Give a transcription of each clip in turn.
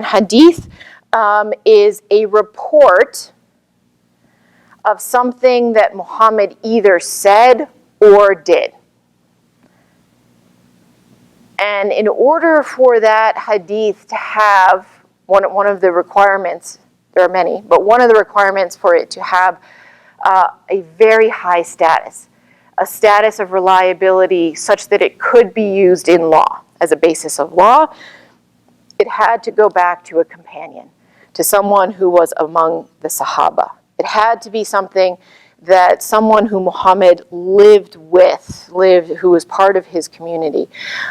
Hadith is a report of something that Muhammad either said or did. And in order for that hadith to have one of the requirements, there are many, but one of the requirements for it to have a very high status, a status of reliability such that it could be used in law as a basis of law, it had to go back to a companion, to someone who was among the Sahaba. It had to be something that someone who Muhammad lived, who was part of his community,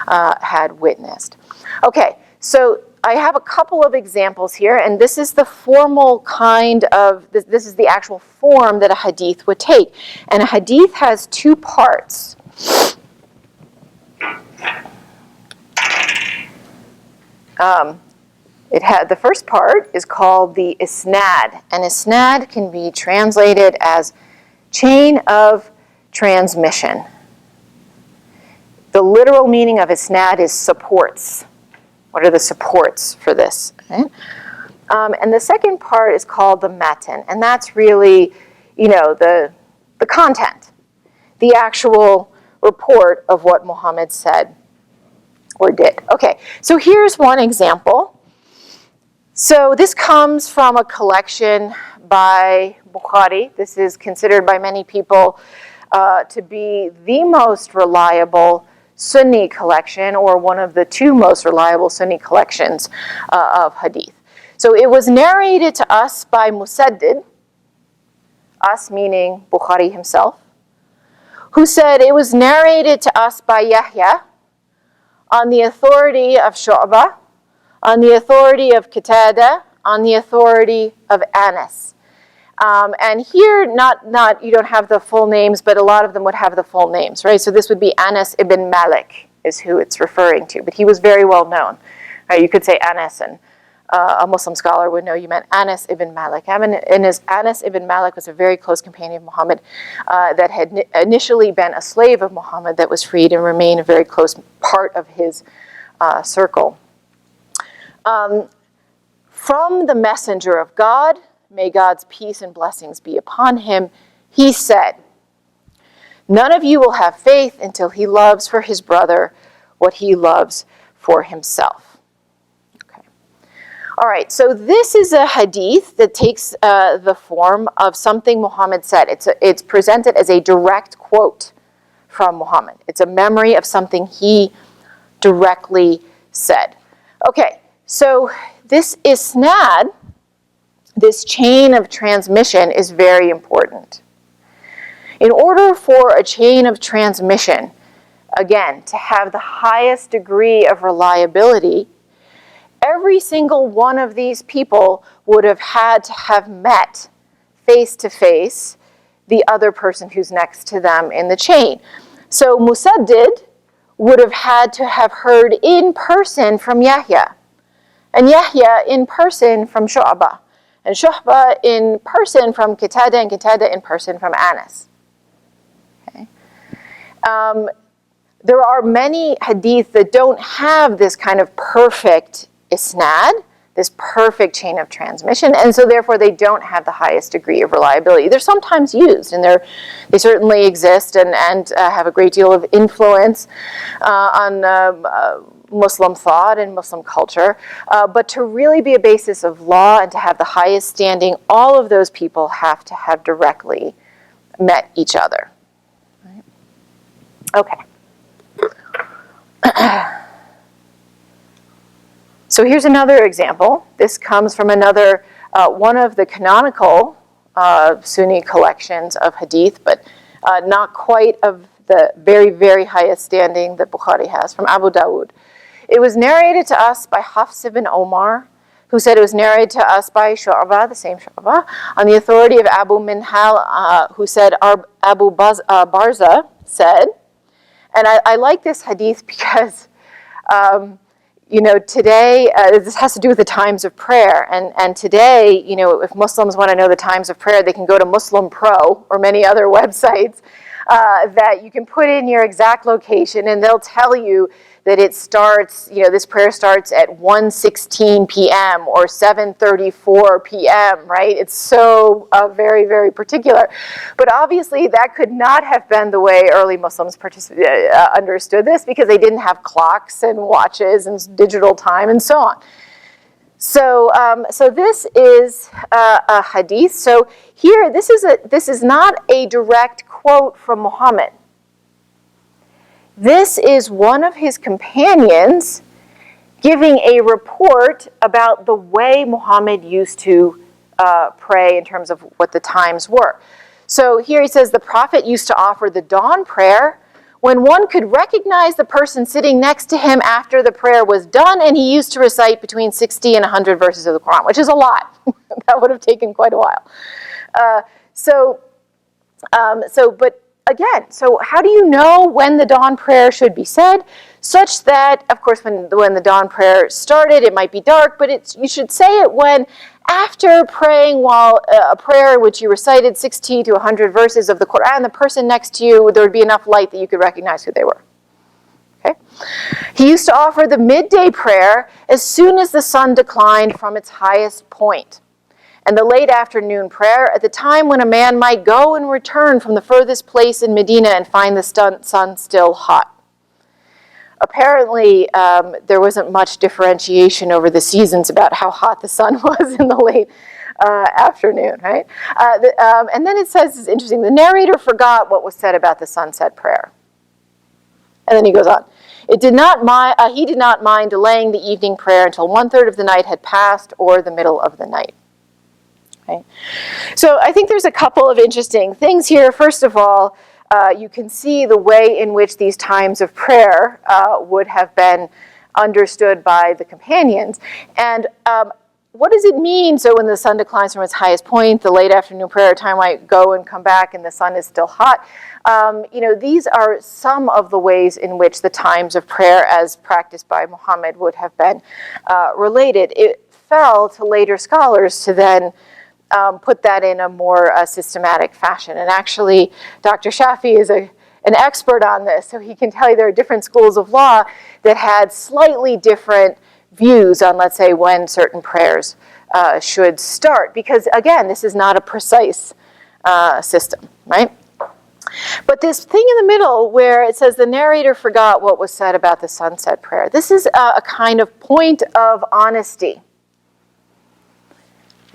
had witnessed. Okay, so I have a couple of examples here, and this is the formal kind of, this is the actual form that a hadith would take. And a hadith has two parts. The first part is called the isnaad, and isnaad can be translated as chain of transmission. The literal meaning of isnaad is supports. What are the supports for this? Okay. And the second part is called the Mattan, and that's really, the content, the actual report of what Muhammad said or did. Okay, so here's one example. So this comes from a collection by Bukhari. This is considered by many people to be the most reliable Sunni collection, or one of the two most reliable Sunni collections of hadith. So it was narrated to us by Musaddid, us meaning Bukhari himself, who said it was narrated to us by Yahya on the authority of Shu'bah, on the authority of Qatada, on the authority of Anas. And here, not you don't have the full names, but a lot of them would have the full names, right? So this would be Anas ibn Malik is who it's referring to, but he was very well known. Right? You could say Anas, and a Muslim scholar would know you meant Anas ibn Malik. Anas ibn Malik was a very close companion of Muhammad that had initially been a slave of Muhammad that was freed and remained a very close part of his circle. From the messenger of God, may God's peace and blessings be upon him, he said, none of you will have faith until he loves for his brother what he loves for himself. Okay. All right, so this is a hadith that takes the form of something Muhammad said. It's presented as a direct quote from Muhammad. It's a memory of something he directly said. Okay, so this isnaad, this chain of transmission, is very important. In order for a chain of transmission, again, to have the highest degree of reliability, every single one of these people would have had to have met face-to-face the other person who's next to them in the chain. So Musaddid would have had to have heard in person from Yahya, and Yahya in person from Shu'bah, and Shu'bah in person from Qatada, and Qatada in person from Anas. Okay. There are many hadith that don't have this kind of perfect isnaad, this perfect chain of transmission, and so therefore they don't have the highest degree of reliability. They're sometimes used, and they certainly exist and have a great deal of influence on Muslim thought and Muslim culture, but to really be a basis of law and to have the highest standing, all of those people have to have directly met each other. Right? Okay. So here's another example. This comes from another, one of the canonical Sunni collections of hadith, but not quite of the very, very highest standing that Bukhari has, from Abu Dawud. It was narrated to us by Hafs ibn Omar, who said it was narrated to us by Shu'bah, the same Shu'bah, on the authority of Abu Minhal, who said, Abu Barza said, and I like this hadith because, today, this has to do with the times of prayer, and today, if Muslims want to know the times of prayer, they can go to Muslim Pro or many other websites, that you can put in your exact location, and they'll tell you that it starts, this prayer starts at 1:16 p.m. or 7:34 p.m., right? It's so very, very particular. But obviously, that could not have been the way early Muslims understood this, because they didn't have clocks and watches and digital time and so on. So this is a hadith. So here, this is not a direct quote from Muhammad. This is one of his companions giving a report about the way Muhammad used to pray in terms of what the times were. So here he says the Prophet used to offer the dawn prayer when one could recognize the person sitting next to him after the prayer was done, and he used to recite between 60 and 100 verses of the Quran, which is a lot. That would have taken quite a while. But again, so how do you know when the dawn prayer should be said? Such that, of course, when the dawn prayer started, it might be dark, but you should say it when, after praying while a prayer in which you recited 60 to 100 verses of the Quran, the person next to you, there would be enough light that you could recognize who they were. Okay? He used to offer the midday prayer as soon as the sun declined from its highest point, and the late afternoon prayer at the time when a man might go and return from the furthest place in Medina and find the sun still hot. Apparently, there wasn't much differentiation over the seasons about how hot the sun was in the late afternoon, right? And then it says, it's interesting, the narrator forgot what was said about the sunset prayer. And then he goes on. He did not mind delaying the evening prayer until 1/3 of the night had passed or the middle of the night. Okay. So I think there's a couple of interesting things here. First of all, you can see the way in which these times of prayer would have been understood by the companions. And what does it mean? So when the sun declines from its highest point, the late afternoon prayer time might go and come back and the sun is still hot. These are some of the ways in which the times of prayer as practiced by Muhammad would have been related. It fell to later scholars to then put that in a more systematic fashion. And actually, Dr. Shafi is an expert on this, so he can tell you there are different schools of law that had slightly different views on, let's say, when certain prayers should start. Because, again, this is not a precise system, right? But this thing in the middle where it says the narrator forgot what was said about the sunset prayer, this is a kind of point of honesty.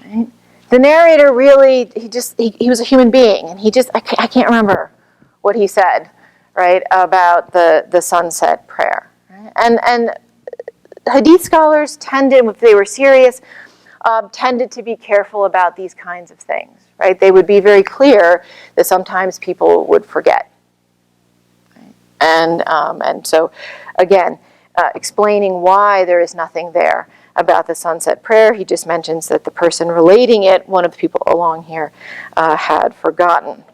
Right? The narrator really, he was a human being, and I can't remember what he said, right, about the sunset prayer. Right? And Hadith scholars tended, if they were serious, tended to be careful about these kinds of things, right? They would be very clear that sometimes people would forget. Right? And so, again, explaining why there is nothing there about the sunset prayer, he just mentions that the person relating it, one of the people along here, had forgotten.